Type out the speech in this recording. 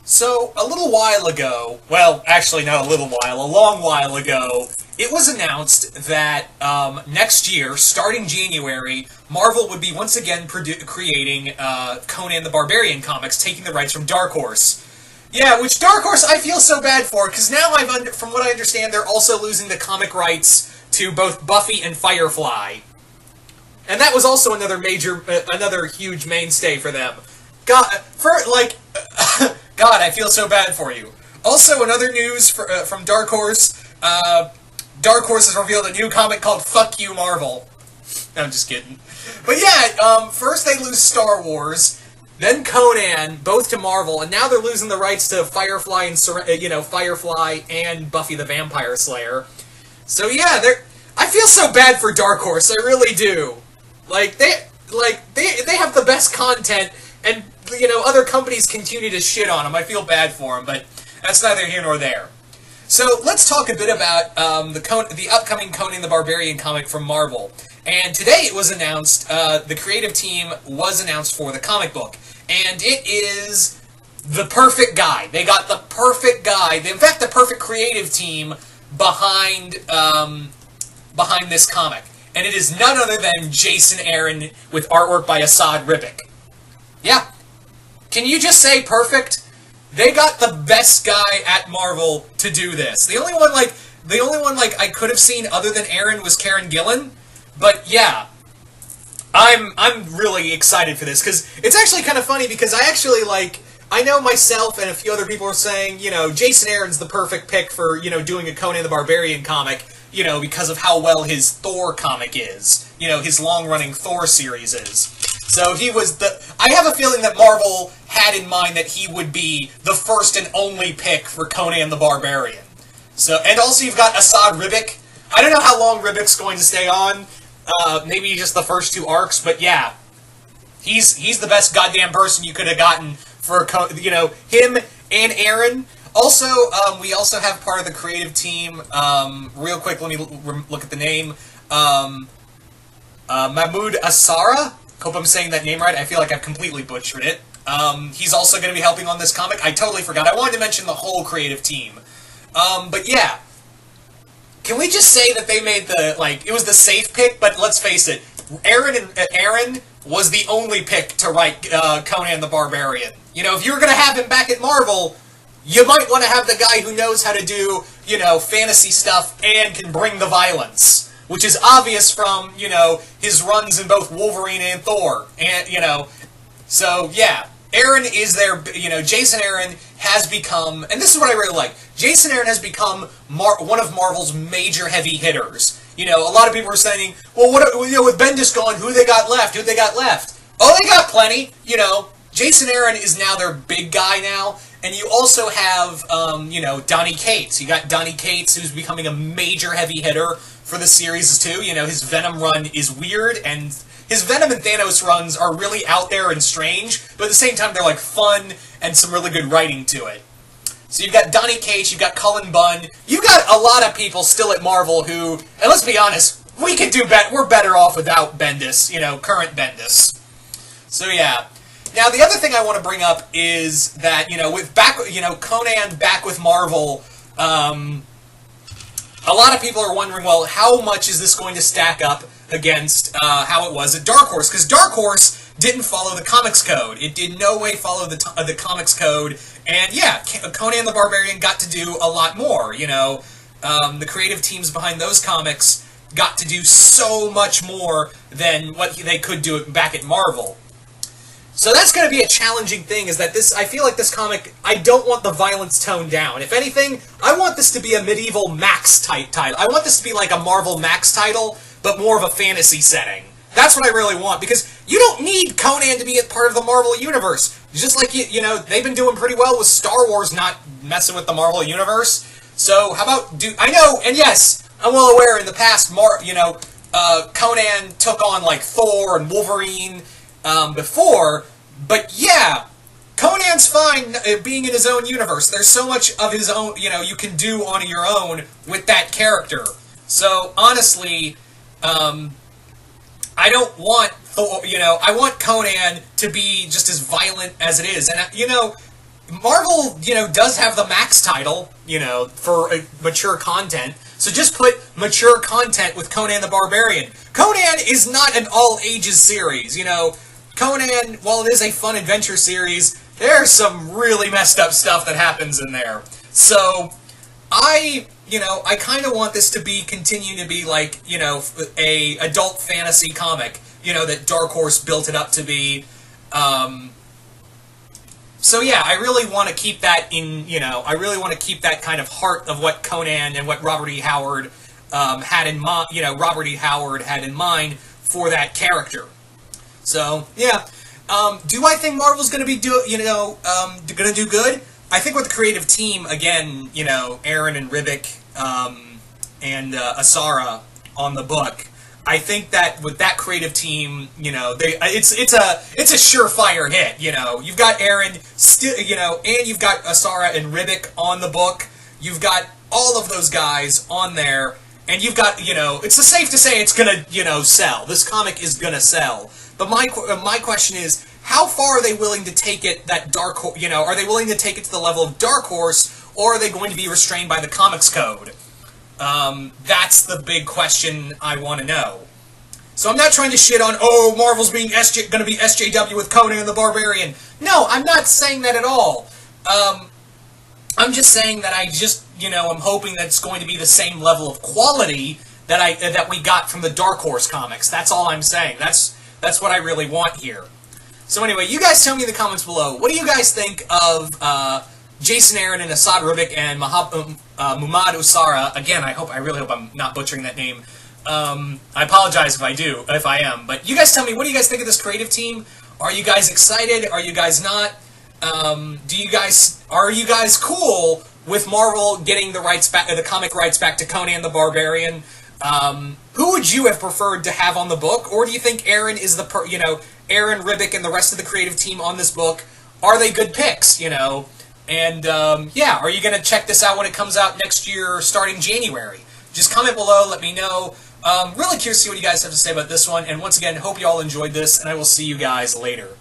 So, a little while ago, well, actually not a little while, a long while ago, it was announced that next year, starting January, Marvel would be once again creating Conan the Barbarian comics, taking the rights from Dark Horse. Yeah, which Dark Horse I feel so bad for, because now from what I understand, they're also losing the comic rights to both Buffy and Firefly. And that was also another huge mainstay for them. God, I feel so bad for you. Also, another news from Dark Horse. Dark Horse has revealed a new comic called Fuck You, Marvel. No, I'm just kidding. But yeah, first they lose Star Wars, then Conan, both to Marvel, and now they're losing the rights to Firefly and Firefly and Buffy the Vampire Slayer. So yeah, I feel so bad for Dark Horse. I really do. They have the best content, and other companies continue to shit on them. I feel bad for them, but that's neither here nor there. So let's talk a bit about the upcoming Conan the Barbarian comic from Marvel. And today it was announced, the creative team was announced for the comic book. And it is the perfect guy. They got the perfect guy. In fact, the perfect creative team behind this comic. And it is none other than Jason Aaron with artwork by Asad Ribic. Yeah. Can you just say perfect? They got the best guy at Marvel to do this. The only one I could have seen other than Aaron was Karen Gillan. But yeah, I'm really excited for this because it's actually kind of funny because I know myself and a few other people are saying, Jason Aaron's the perfect pick for, doing a Conan the Barbarian comic, because of how well his Thor comic is. His long-running Thor series is. So I have a feeling that Marvel had in mind that he would be the first and only pick for Conan the Barbarian. So, and also you've got Asad Ribic. I don't know how long Ribic's going to stay on. Maybe just the first two arcs, but yeah. He's the best goddamn person you could have gotten for, him and Aaron. Also, we also have part of the creative team, real quick, let me look at the name, Mahmoud Asara. Hope I'm saying that name right. I feel like I've completely butchered it. He's also going to be helping on this comic. I totally forgot. I wanted to mention the whole creative team. But yeah. Can we just say that they made it was the safe pick, but let's face it, Aaron was the only pick to write Conan the Barbarian. If you were going to have him back at Marvel, you might want to have the guy who knows how to do, fantasy stuff and can bring the violence. Which is obvious from, his runs in both Wolverine and Thor. And, so, yeah. Aaron is there, Jason Aaron has become, and this is what I really like, Jason Aaron has become one of Marvel's major heavy hitters. A lot of people are saying, well, with Bendis gone, who they got left? Oh, they got plenty, Jason Aaron is now their big guy now, and you also have, Donny Cates. You got Donny Cates, who's becoming a major heavy hitter for the series too. His Venom run is weird, and his Venom and Thanos runs are really out there and strange, but at the same time they're fun and some really good writing to it. So you've got Donny Cates, you've got Cullen Bunn, you've got a lot of people still at Marvel who, and let's be honest, we could do we're better off without Bendis, current Bendis. So yeah. Now the other thing I want to bring up is that, Conan back with Marvel, a lot of people are wondering, well, how much is this going to stack up against how it was at Dark Horse? Because Dark Horse didn't follow the comics code. It did no way follow the comics code. And yeah, Conan the Barbarian got to do a lot more. The creative teams behind those comics got to do so much more than what they could do back at Marvel. So that's going to be a challenging thing, is that I feel like this comic, I don't want the violence toned down. If anything, I want this to be a medieval Max type title. I want this to be like a Marvel Max title, but more of a fantasy setting. That's what I really want, because you don't need Conan to be a part of the Marvel Universe. Just like, they've been doing pretty well with Star Wars not messing with the Marvel Universe. So how about, I know, and yes, I'm well aware in the past, Conan took on Thor and Wolverine, before, but yeah, Conan's fine being in his own universe. There's so much of his own, you can do on your own with that character. So, honestly, I don't want Thor, I want Conan to be just as violent as it is. And, Marvel, does have the Max title, for mature content. So just put mature content with Conan the Barbarian. Conan is not an all-ages series, Conan, while it is a fun adventure series, there's some really messed up stuff that happens in there. So, I kind of want this to continue to be like, a adult fantasy comic, that Dark Horse built it up to be. So yeah, I really want to keep that in, I really want to keep that kind of heart of what Conan and what Robert E. Howard had in mind, Robert E. Howard had in mind for that character. So yeah, do I think Marvel's going to be going to do good? I think with the creative team again, Aaron and Ribic and Asara on the book. I think that with that creative team, it's a surefire hit. You've got Aaron still, and you've got Asara and Ribic on the book. You've got all of those guys on there, and you've got, it's safe to say it's gonna, sell. This comic is gonna sell. But my question is, how far are they willing to take it? That Dark Horse, are they willing to take it to the level of Dark Horse, or are they going to be restrained by the Comics Code? That's the big question I want to know. So I'm not trying to shit on, Marvel's being going to be SJW with Conan the Barbarian. No, I'm not saying that at all. I'm just saying that I'm hoping that it's going to be the same level of quality that we got from the Dark Horse comics. That's all I'm saying. That's what I really want here. So anyway, you guys tell me in the comments below, what do you guys think of Jason Aaron and Asad Ribic and Mumad Usara? Again, I really hope I'm not butchering that name. I apologize if I am. But you guys tell me, what do you guys think of this creative team? Are you guys excited? Are you guys not? Are you guys cool with Marvel getting the comic rights back to Conan the Barbarian? Who would you have preferred to have on the book? Or do you think Aaron is Aaron, Ribic, and the rest of the creative team on this book, are they good picks, And, yeah, are you going to check this out when it comes out next year, starting January? Just comment below, let me know. Really curious to see what you guys have to say about this one. And once again, hope you all enjoyed this, and I will see you guys later.